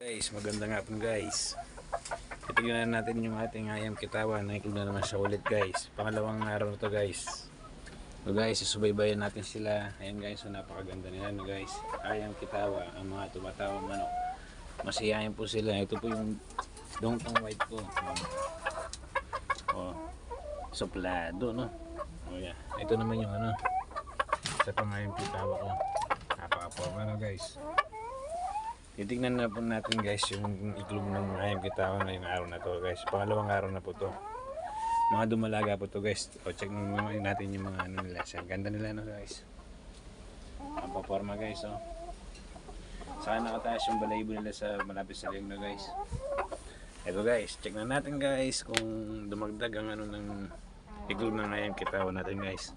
Guys, magandang hapon guys. Titignan natin yung ating ayam kitawan. Naikog na naman siya ulit guys. Pangalawang araw na to guys. So guys, isubaybayan natin sila. Ayan guys, so napakaganda nila no guys. Ayam kitawa, ang mga tumatawang manok. Masiyahin po sila. Ito po yung dongtong white ko. Oh, suplado no. Oh yeah. Ito naman yung ano. Isa pang ayam kitawa ko. Napaka-forma no guys. Titignan na po natin guys yung iglog ng ayam kitawan na yung araw na to guys. Pangalawang araw na po to. Mga dumalaga po to guys. O check natin yung mga ano nila. Ang ganda nila no guys. Ang paporma guys oh. Saka nakataas yung balayibo nila sa malapit sa liang no guys. Ito guys, check na natin guys kung dumagdag ang ano ng iglog ng ayam kitawan natin guys.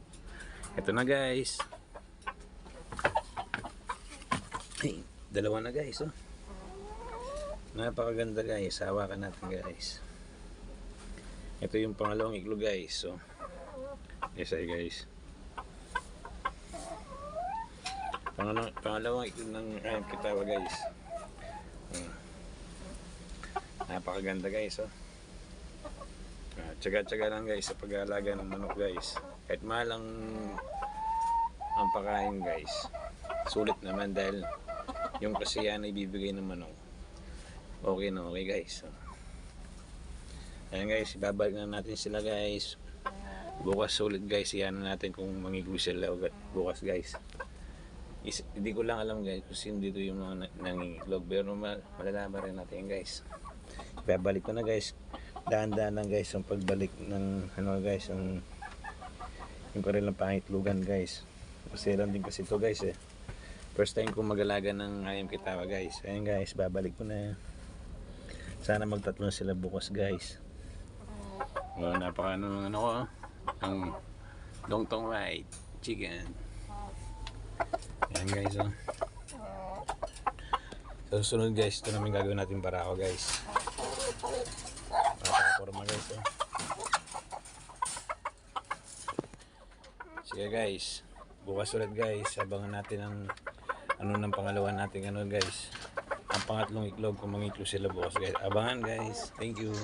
Ito na guys. Hey. Dalawa na guys oh. Napakaganda guys. Hawakan natin guys. Ito yung pangalawang iglog guys. So, yes ay guys. Pangalawang iglog ng ayam kitawa guys. Napakaganda guys oh. Tsaga-tsaga lang guys sa pag-aalaga ng manok guys. Kahit mahal ang pagkain guys. Sulit naman dahil yung kasiyahan na ibibigay ng manok. Okay na okay guys. So, ayan guys, ibabalik na natin sila guys. Bukas sulit guys, iyan na natin kung mangiglo sila bukas guys. Hindi ko lang alam guys kung sino dito yung mga nangingiglog, pero malalaman rin natin guys. Ibabalik ko na guys. Daan-daan lang guys ang pagbalik ng ano guys, yung kanilang pangitlugan guys. Kasi lang din kasi ito guys eh. First time ko mag-alaga ng ayam kitawa guys. Ayan guys, babalik ko na. Sana magtatlo sila bukas guys. Oh, napaka ano ko. Ang dongtong white chicken. Ayan guys oh. So susunod guys, ito namin gagawin natin barako guys. Para guys oh. Sige guys. Bukas ulit guys, abangan natin ang ano ng pangalawa natin ano guys, ang pangatlong iglog kung mangitlog sila bukas guys. Abangan guys. Thank you.